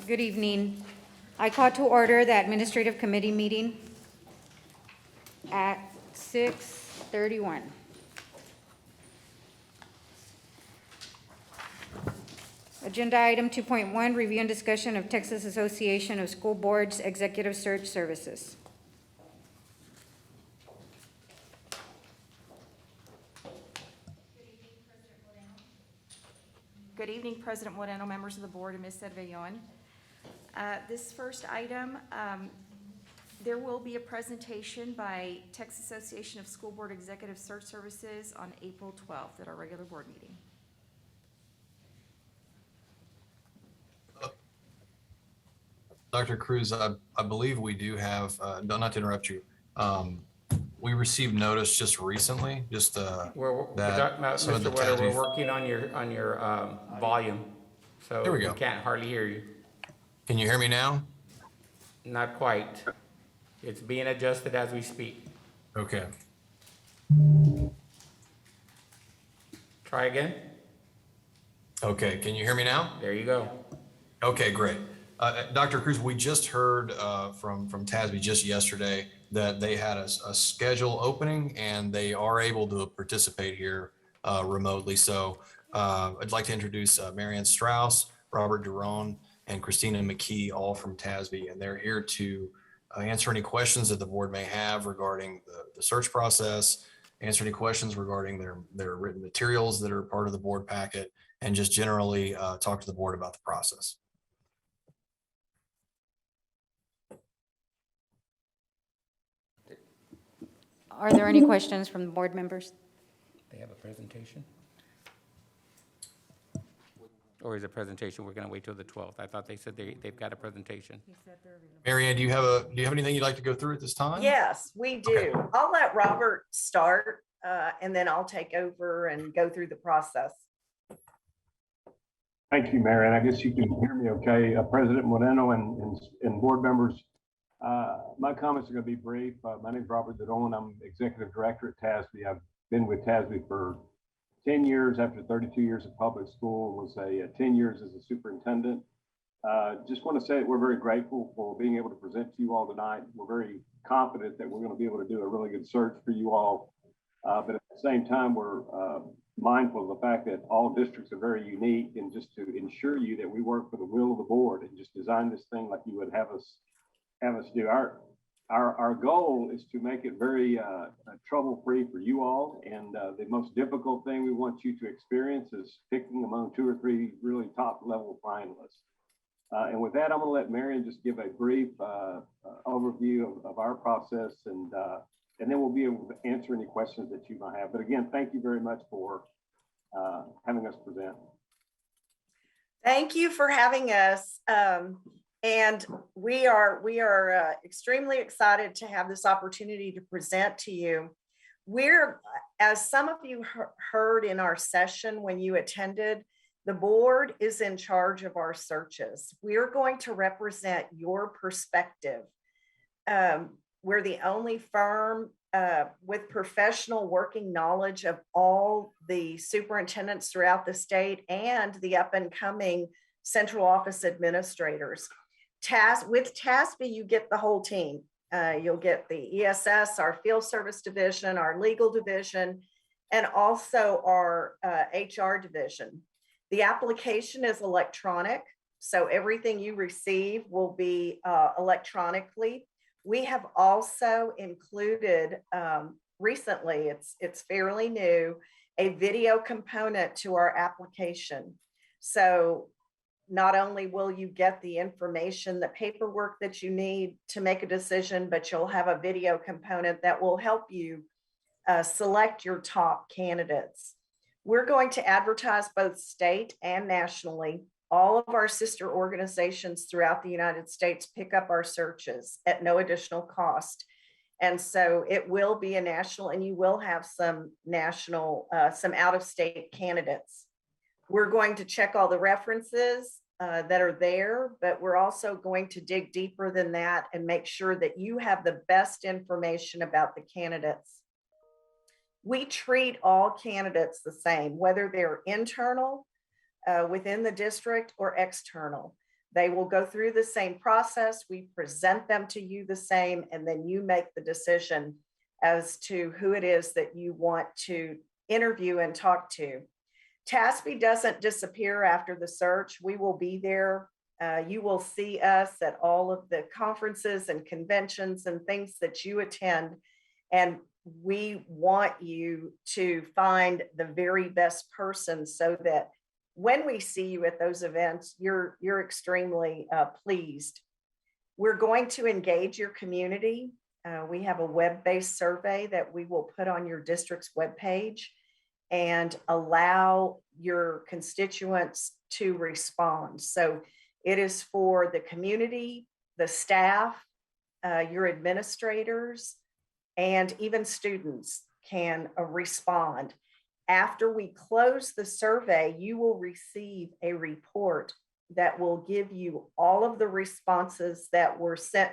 Good evening. I call to order the administrative committee meeting at 6:31. Agenda item 2.1, review and discussion of Texas Association of School Boards Executive Search Services. Good evening, President Moreno, members of the board, and Ms. Cervellon. This first item, there will be a presentation by Texas Association of School Board Executive Search Services on April 12th at our regular board meeting. Dr. Cruz, I believe we do have, not to interrupt you, we received notice just recently, just that some of the Mr. Wetter, we're TASB. working on your volume, so There we we go. can't hardly hear you. Can you hear me now? Not quite. It's being adjusted as we speak. Okay. Try again. Okay, can you hear me now? There you go. Okay, great. Dr. Cruz, we just heard from TASB just yesterday that they had a schedule opening and they are able to participate here remotely. So I'd like to introduce Marianne Strauss, Robert Duron, and Christina McKee, all from TASB, and they're here to answer any questions that the board may have regarding the search process, answer any questions regarding their written materials that are part of the board packet, and just generally talk to the board about the process. Are there any questions from the board members? They have a presentation? Or is a presentation, we're gonna wait till the 12th? I thought they said they've got a presentation. Marianne, do you have anything you'd like to go through at this time? Yes, we do. Okay. I'll let Robert start, and then I'll take over and go through the process. Thank you, Marion. I guess you can hear me okay. President Moreno and board members, my comments are going to be brief. My name is Robert Duron. I'm Executive Director at TASB. I've been with TASB for 10 years after 32 years of public school, was 10 years as a superintendent. Just want to say that we're very grateful for being able to present to you all tonight. We're very confident that we're going to be able to do a really good search for you all. But at the same time, we're mindful of the fact that all districts are very unique, and just to ensure you that we work for the will of the board and just design this thing like you would have us do. Our goal is to make it very trouble-free for you all, and the most difficult thing we want you to experience is picking among 2 or 3 really top-level finalists. And with that, I'm going to let Marion just give a brief overview of our process, and then we'll be able to answer any questions that you might have. But again, thank you very much for having us present. Thank you for having us. And we are extremely excited to have this opportunity to present to you. We're, as some of you heard in our session when you attended, the board is in charge of our searches. We're going to represent your perspective. We're the only firm with professional working knowledge of all the superintendents throughout the state and the up and coming central office administrators. With TASB, you get the whole team. You'll get the ESS, our field service division, our legal division, and also our HR division. The application is electronic, so everything you receive will be electronically. We have also included recently, it's fairly new, a video component to our application. So not only will you get the information, the paperwork that you need to make a decision, but you'll have a video component that will help you select your top candidates. We're going to advertise both state and nationally. All of our sister organizations throughout the United States pick up our searches at no additional cost. And so it will be a national, and you will have some national, some out-of-state candidates. We're going to check all the references that are there, but we're also going to dig deeper than that and make sure that you have the best information about the candidates. We treat all candidates the same, whether they're internal within the district or external. They will go through the same process. We present them to you the same, and then you make the decision as to who it is that you want to interview and talk to. TASB doesn't disappear after the search. We will be there. You will see us at all of the conferences and conventions and things that you attend. And we want you to find the very best person so that when we see you at those events, you're extremely pleased. We're going to engage your community. We have a web-based survey that we will put on your district's webpage and allow your constituents to respond. So it is for the community, the staff, your administrators, and even students can respond. After we close the survey, you will receive a report that will give you all of the responses that were sent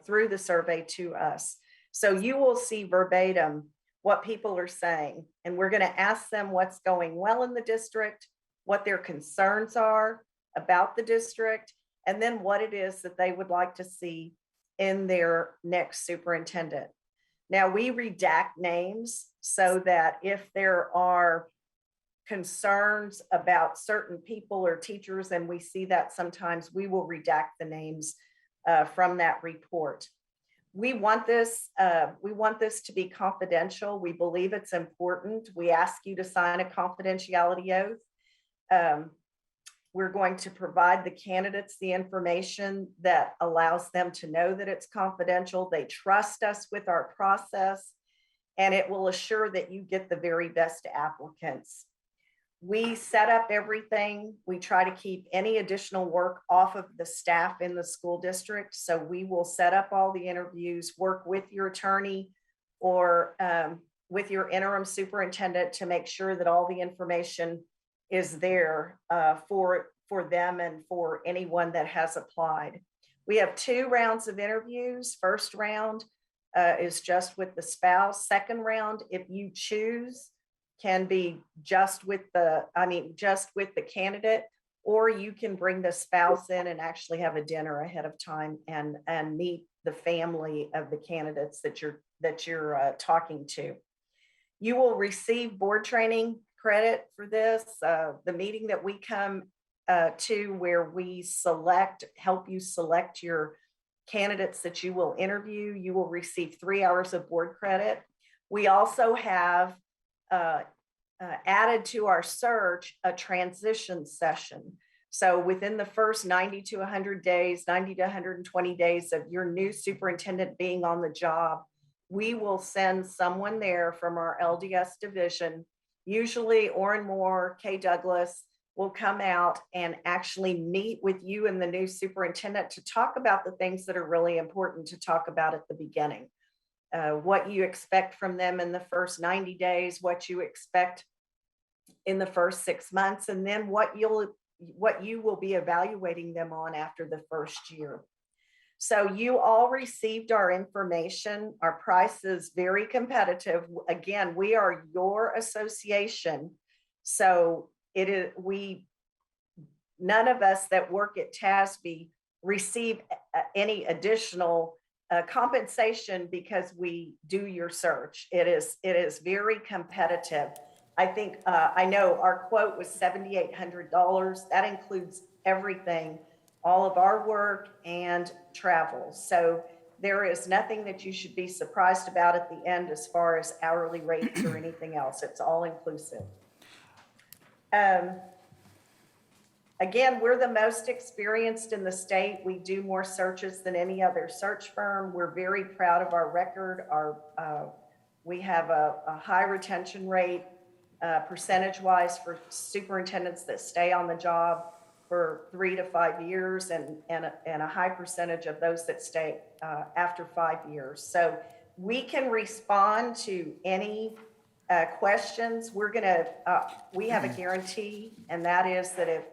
through the survey to us. So you will see verbatim what people are saying, and we're going to ask them what's going well in the district, what their concerns are about the district, and then what it is that they would like to see in their next superintendent. Now, we redact names so that if there are concerns about certain people or teachers, and we see that sometimes, we will redact the names from that report. We want this to be confidential. We believe it's important. We ask you to sign a confidentiality oath. We're going to provide the candidates the information that allows them to know that it's confidential. They trust us with our process, and it will assure that you get the very best applicants. We set up everything. We try to keep any additional work off of the staff in the school district. So we will set up all the interviews, work with your attorney or with your interim superintendent to make sure that all the information is there for them and for anyone that has applied. We have 2 rounds of interviews. First round is just with the spouse. Second round, if you choose, can be just with the candidate, or you can bring the spouse in and actually have a dinner ahead of time and meet the family of the candidates that you're talking to. You will receive board training credit for this. The meeting that we come to where we help you select your candidates that you will interview, you will receive 3 hours of board credit. We also have added to our search a transition session. So within the first 90 to 100 days, 90 to 120 days of your new superintendent being on the job, we will send someone there from our LDS division, usually Orrin Moore, Kay Douglas, will come out and actually meet with you and the new superintendent to talk about the things that are really important to talk about at the beginning. What you expect from them in the first 90 days, what you expect in the first 6 months, and then what you will be evaluating them on after the first year. So you all received our information. Our price is very competitive. Again, we are your association. So none of us that work at TASB receive any additional compensation because we do your search. It is very competitive. I think, I know our quote was $7,800. That includes everything, all of our work and travel. So there is nothing that you should be surprised about at the end as far as hourly rates or anything else. It's all inclusive. Again, we're the most experienced in the state. We do more searches than any other search firm. We're very proud of our record. We have a high retention rate percentage-wise for superintendents that stay on the job for 3 to 5 years, and a high percentage of those that stay after 5 years. So we can respond to any questions. We have a guarantee, and that is that if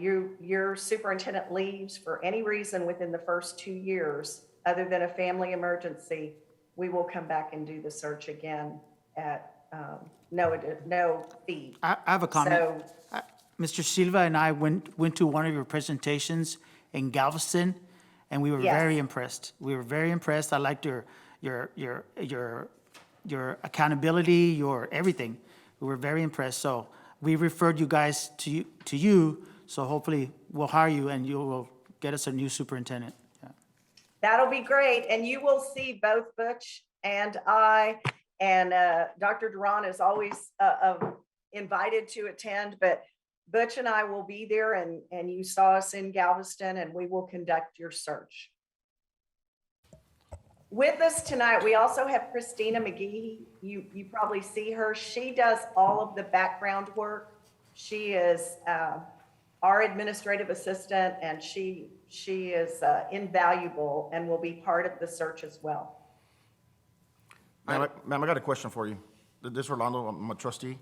your superintendent leaves for any reason within the first 2 years, other than a family emergency, we will come back and do the search again at no fee. I have a comment. So, Mr. Silva and I went to one of your presentations in Galveston, and we were Yes. very impressed. We were very impressed. I liked your accountability, your everything. We were very impressed. So we referred you guys to you. So hopefully we'll hire you and you will get us a new superintendent. Yeah. That'll be great. And you will see both Butch and I, and Dr. Duran is always invited to attend, but Butch and I will be there, and you saw us in Galveston, and we will conduct your search. With us tonight, we also have Christina McGee. You probably see her. She does all of the background work. She is our administrative assistant, and she is invaluable and will be part of the search as well. Ma'am, I got a question for you. This is Orlando, I'm a trustee.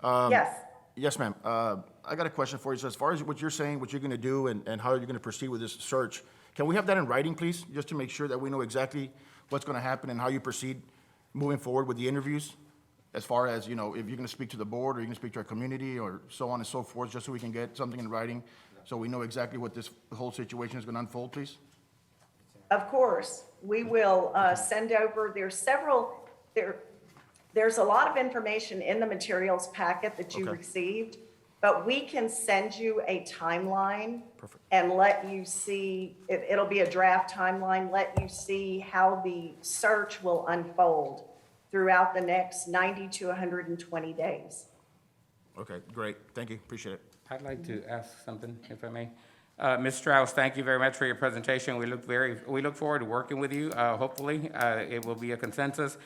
Yes. Yes, ma'am. I got a question for you. So as far as what you're saying, what you're going to do and how you're going to proceed with this search, can we have that in writing, please? Just to make sure that we know exactly what's going to happen and how you proceed moving forward with the interviews? As far as, if you're going to speak to the board or you're going to speak to our community or so on and so forth, just so we can get something in writing so we know exactly what this whole situation is going to unfold, please? Of course, we will send over, there's a lot of information in the materials packet that you Okay. received, but we can send you a timeline. Perfect. And let you see, it'll be a draft timeline, let you see how the search will unfold throughout the next 90 to 120 days. Okay, great. Thank you. Appreciate it. I'd like to ask something, if I may. Ms. Strauss, thank you very much for your presentation. We look forward to working with you. Hopefully, it will be a consensus.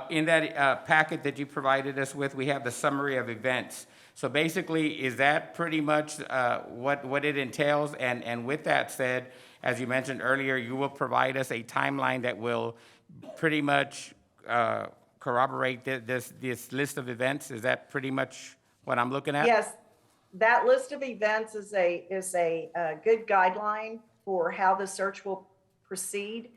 In that packet that you provided us with, we have the summary of events. So basically, is that pretty much what it entails? And with that said, as you mentioned earlier, you will provide us a timeline that will pretty much corroborate this list of events? Is that pretty much what I'm looking at? Yes, that list of events is a good guideline for how the search will proceed.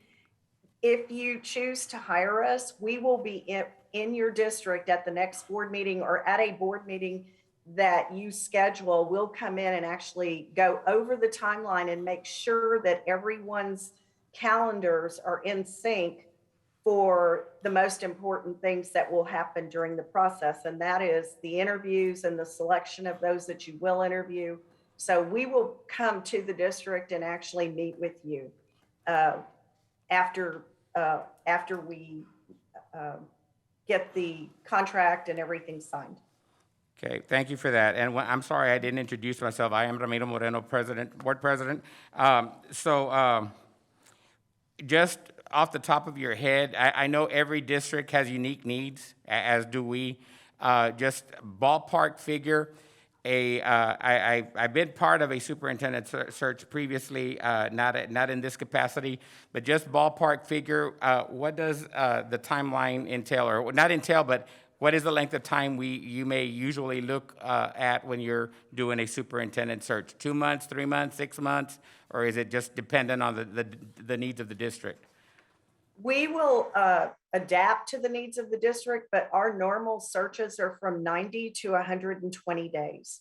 If you choose to hire us, we will be in your district at the next board meeting or at a board meeting that you schedule. We'll come in and actually go over the timeline and make sure that everyone's calendars are in sync for the most important things that will happen during the process. And that is the interviews and the selection of those that you will interview. So we will come to the district and actually meet with you after we get the contract and everything signed. Okay, thank you for that. And I'm sorry I didn't introduce myself. I am Ramiro Moreno, board president. Just off the top of your head, I know every district has unique needs, as do we. Just ballpark figure, I've been part of a superintendent search previously, not in this capacity, but just ballpark figure, what does the timeline entail, or not entail, but what is the length of time you may usually look at when you're doing a superintendent search? 2 months, 3 months, 6 months, or is it just dependent on the needs of the district? We will adapt to the needs of the district, but our normal searches are from 90 to 120 days.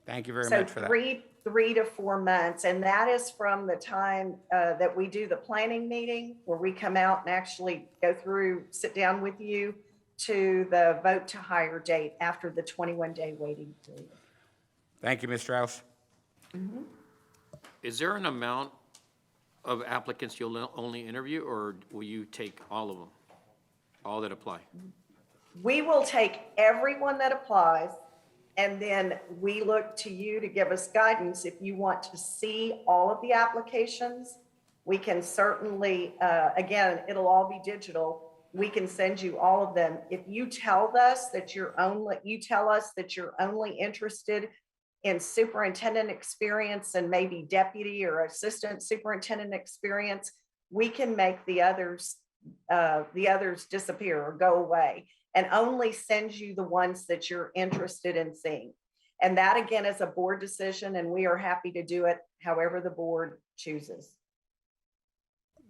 Thank you very So much for that. 3 to 4 months. And that is from the time that we do the planning meeting, where we come out and actually go through, sit down with you, to the vote to hire date after the 21-day waiting period. Thank you, Ms. Strauss. Is there an amount of applicants you'll only interview, or will you take all of them, all that apply? We will take everyone that applies, and then we look to you to give us guidance. If you want to see all of the applications, we can certainly, again, it'll all be digital. We can send you all of them. If you tell us that you're only interested in superintendent experience and maybe deputy or assistant superintendent experience, we can make the others disappear or go away and only send you the ones that you're interested in seeing. And that, again, is a board decision, and we are happy to do it however the board chooses.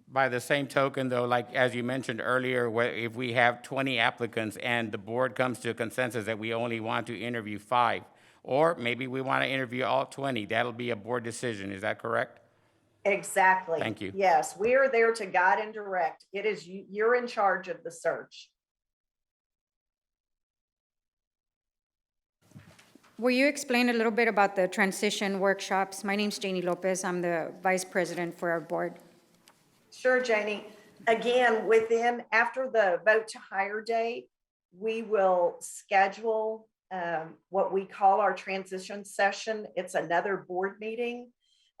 By the same token, though, like as you mentioned earlier, if we have 20 applicants and the board comes to a consensus that we only want to interview 5, Or maybe we want to interview all 20. That'll be a board decision. Is that correct? Exactly. Thank you. Yes, we are there to guide and direct. It is you're in charge of the search. Will you explain a little bit about the transition workshops? My name's Janie Lopez. I'm the vice president for our board. Sure, Janie. Again, after the vote to hire date, we will schedule what we call our transition session. It's another board meeting.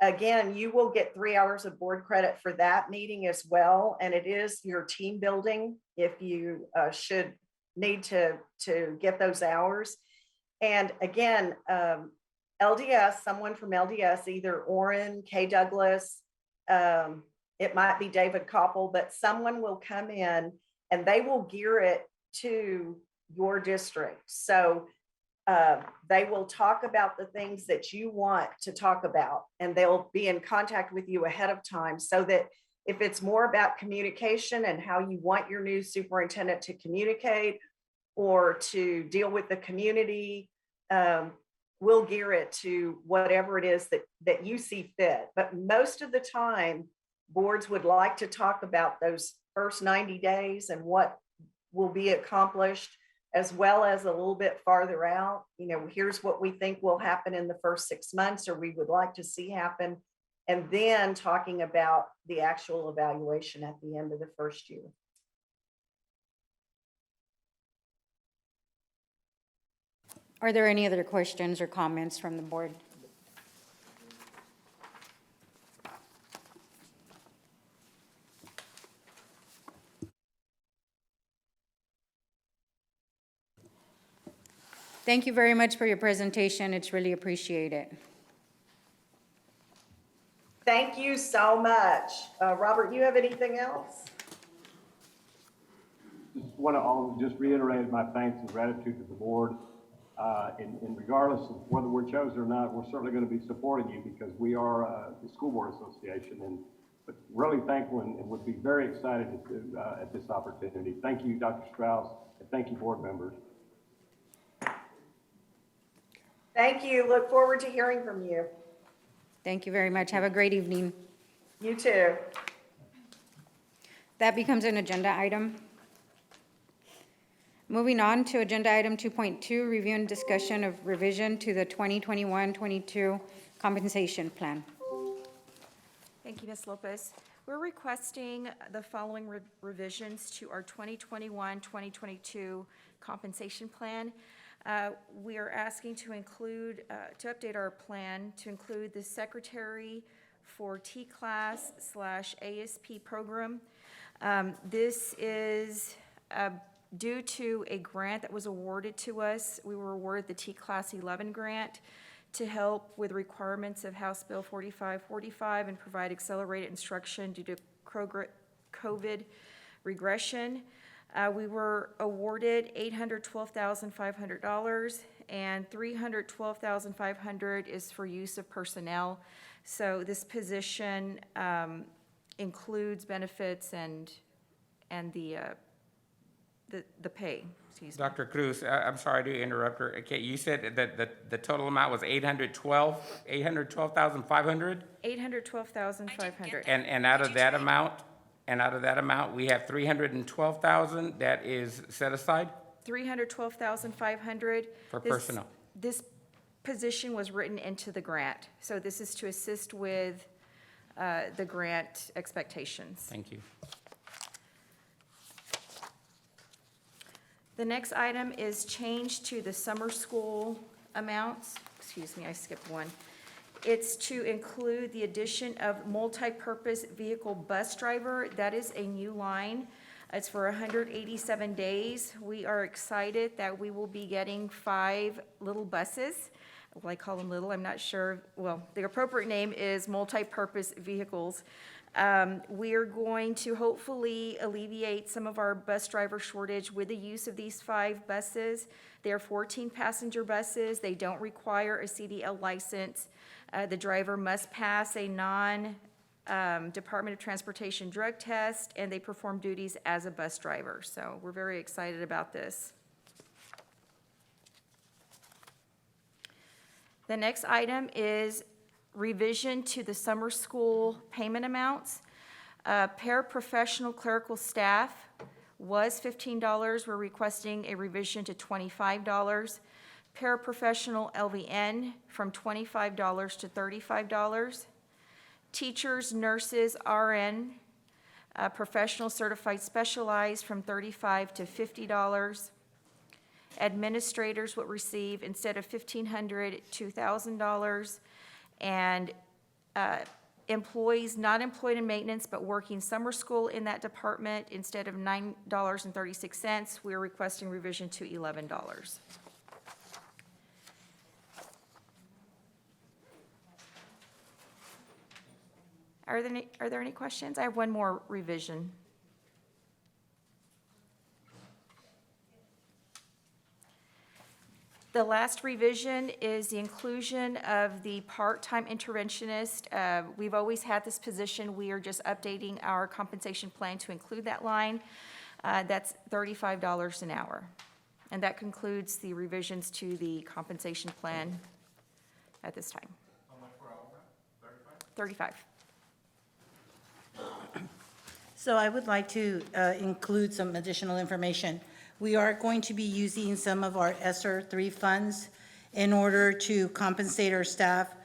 Again, you will get 3 hours of board credit for that meeting as well. And it is your team building if you should need to get those hours. And again, LDS, someone from LDS, either Orrin, Kay Douglas, it might be David Koppel, but someone will come in and they will gear it to your district. So they will talk about the things that you want to talk about, and they'll be in contact with you ahead of time so that if it's more about communication and how you want your new superintendent to communicate or to deal with the community, we'll gear it to whatever it is that you see fit. But most of the time, boards would like to talk about those first 90 days and what will be accomplished, as well as a little bit farther out. You know, here's what we think will happen in the first 6 months, or we would like to see happen. And then talking about the actual evaluation at the end of the first year. Are there any other questions or comments from the board? Thank you very much for your presentation. It's really appreciated. Thank you so much. Robert, you have anything else? Just want to just reiterate my thanks and gratitude to the board. And regardless of whether we're chosen or not, we're certainly going to be supporting you because we are the School Board Association, but really thankful and would be very excited at this opportunity. Thank you, Dr. Strauss, and thank you, board members. Thank you. Look forward to hearing from you. Thank you very much. Have a great evening. You too. That becomes an agenda item. Moving on to agenda item 2.2, review and discussion of revision to the 2021-22 compensation plan. Thank you, Ms. Lopez. We're requesting the following revisions to our 2021-2022 compensation plan. We are asking to include, to update our plan to include the secretary for T-class / ASP program. This is due to a grant that was awarded to us. We were awarded the T-class 11 grant to help with requirements of House Bill 4545 and provide accelerated instruction due to COVID regression. We were awarded $812,500, and $312,500 is for use of personnel. So this position includes benefits and the pay. Excuse me. Dr. Cruz, I'm sorry to interrupt her. Okay, you said that the total amount was $812,500? $812,500. And out of that amount, we have $312,000 that is set aside $312,500 for personnel. This position was written into the grant, so this is to assist with the grant expectations. Thank you. The next item is change to the summer school amounts. Excuse me, I skipped one. It's to include the addition of multi-purpose vehicle bus driver. That is a new line. It's for 187 days. We are excited that we will be getting 5 little buses. Well, I call them little, I'm not sure. Well, the appropriate name is multi-purpose vehicles. We are going to hopefully alleviate some of our bus driver shortage with the use of these 5 buses. They are 14-passenger buses. They don't require a CDL license. The driver must pass a non-Department of Transportation drug test, and they perform duties as a bus driver. So we're very excited about this. The next item is revision to the summer school payment amounts. Paraprofessional clerical staff was $15. We're requesting a revision to $25. Paraprofessional LVN from $25 to $35. Teachers, nurses, RN, professional certified specialized from $35 to $50. Administrators would receive, instead of $1,500, $2,000. And employees not employed in maintenance but working summer school in that department, instead of $9.36, we're requesting revision to $11. Are there any questions? I have one more revision. The last revision is the inclusion of the part-time interventionist. We've always had this position. We are just updating our compensation plan to include that line. That's $35 an hour. And that concludes the revisions to the compensation plan at this time. How much per hour? 35? 35. So I would like to include some additional information. We are going to be using some of our ESSER 3 funds in order to compensate our staff.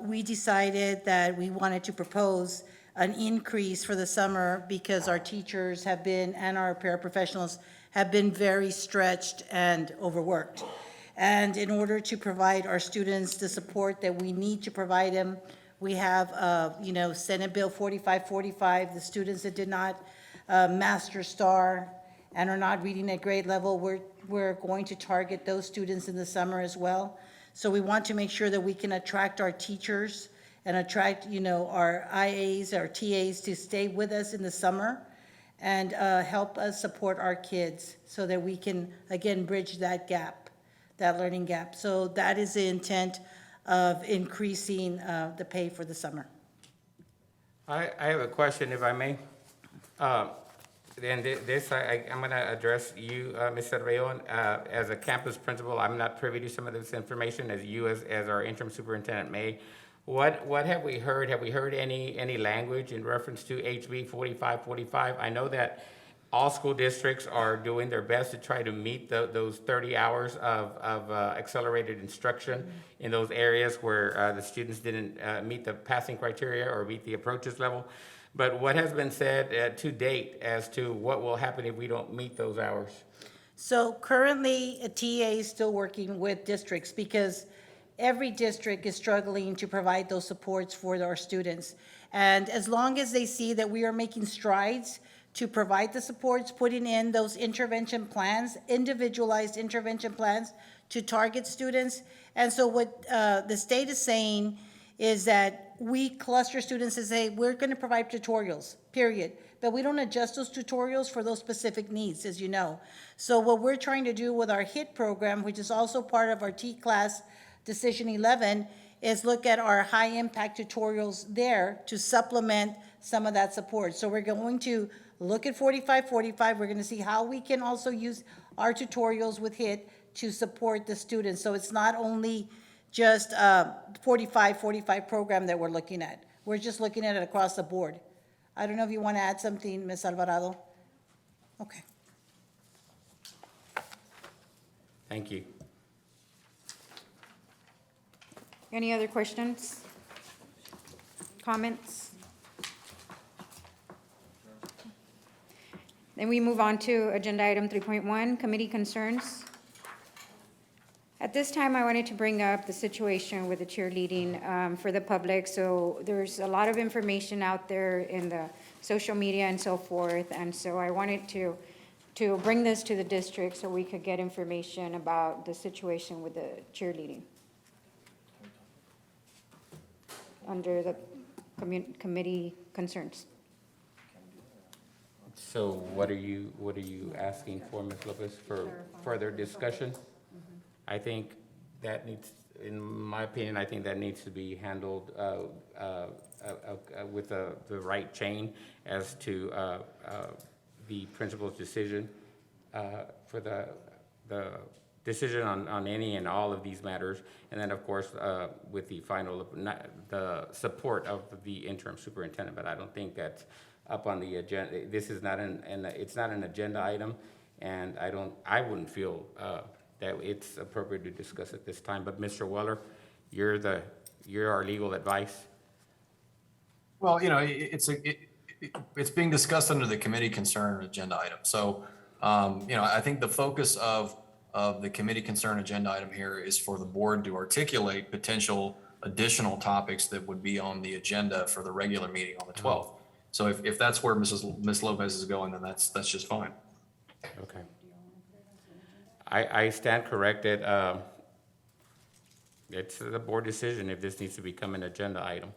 We decided that we wanted to propose an increase for the summer because our teachers have been, and our paraprofessionals have been very stretched and overworked. And in order to provide our students the support that we need to provide them, we have, Senate Bill 4545, the students that did not master STAR and are not reading at grade level, we're going to target those students in the summer as well. So we want to make sure that we can attract our teachers and attract, our IAs, our TAs to stay with us in the summer and help us support our kids so that we can, again, bridge that gap, that learning gap. So that is the intent of increasing the pay for the summer. I have a question, if I may. And this, I'm going to address you, Ms. Cervellon. As a campus principal, I'm not privy to some of this information, as you, as our interim superintendent, may. What have we heard? Have we heard any language in reference to HB 4545? I know that all school districts are doing their best to try to meet those 30 hours of accelerated instruction in those areas where the students didn't meet the passing criteria or meet the approaches level. But what has been said to date as to what will happen if we don't meet those hours? So currently, a TA is still working with districts because every district is struggling to provide those supports for our students. And as long as they see that we are making strides to provide the supports, putting in those intervention plans, individualized intervention plans to target students. And so what the state is saying is that we cluster students and say, we're gonna provide tutorials, period. But we don't adjust those tutorials for those specific needs, as you know. So what we're trying to do with our HIT program, which is also part of our T-Class Decision 11, is look at our high-impact tutorials there to supplement some of that support. So we're going to look at 4545. We're gonna see how we can also use our tutorials with HIT to support the students. So it's not only just 45 program that we're looking at. We're just looking at it across the board. I don't know if you want to add something, Ms. Alvarado? Okay. Thank you. Any other questions? Comments? Then we move on to agenda item 3.1, committee concerns. At this time, I wanted to bring up the situation with the cheerleading for the public. So there's a lot of information out there in the social media and so forth. And so I wanted to bring this to the district so we could get information about the situation with the cheerleading under the committee concerns. So what are you asking for, Ms. Lopez, for further discussion? I think that needs, in my opinion, I think that needs to be handled with the right chain as to the principal's decision for the decision on any and all of these matters. And then, of course, with the final, the support of the interim superintendent, but I don't think that's up on the agenda. This is not it's not an agenda item, and I wouldn't feel that it's appropriate to discuss at this time. But Mr. Weller, you're our legal advice. Well, it's being discussed under the committee concern agenda item. So, I think the focus of the committee concern agenda item here is for the board to articulate potential additional topics that would be on the agenda for the regular meeting on the 12th. So if that's where Ms. Lopez is going, then that's just fine. Okay. I stand corrected. It's the board decision if this needs to become an agenda item.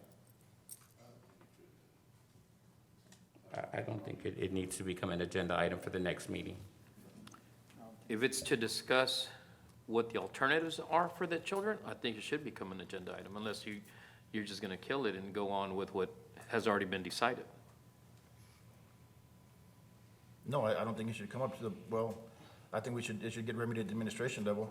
I don't think it needs to become an agenda item for the next meeting. If it's to discuss what the alternatives are for the children, I think it should become an agenda item, unless you're just gonna kill it and go on with what has already been decided. No, I don't think it should come up to I think it should get remedied at the administration level,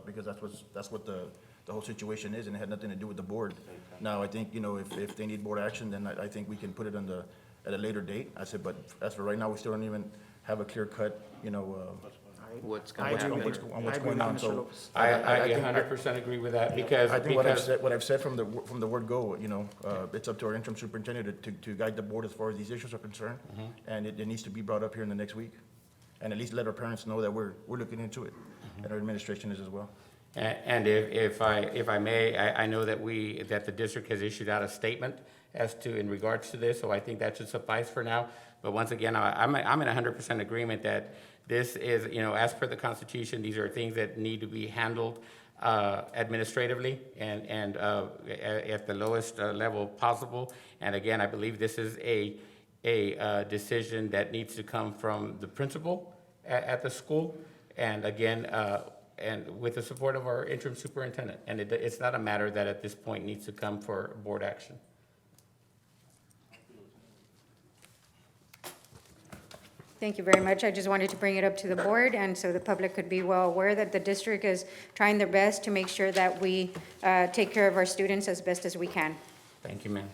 because that's what the whole situation is, and it had nothing to do with the board. Now, I think, if they need board action, then I think we can put it at a later date. I said, but as for right now, we still don't even have a clear cut, What's gonna happen? what's going on, so. I think- 100% agree with that because. I think what I've said from the word go, it's up to our interim superintendent to guide the board as far as these issues are concerned. And it needs to be brought up here in the next week. And at least let our parents know that we're looking into it, and our administration is as well. And if I may, I know that the district has issued out a statement in regards to this, so I think that should suffice for now. But once again, I'm in 100% agreement that this is, as per the Constitution, these are things that need to be handled administratively and at the lowest level possible. And again, I believe this is a decision that needs to come from the principal at the school. And again, and with the support of our interim superintendent. And it's not a matter that at this point needs to come for board action. Thank you very much. I just wanted to bring it up to the board, and so the public could be well aware that the district is trying their best to make sure that we take care of our students as best as we can. Thank you, ma'am.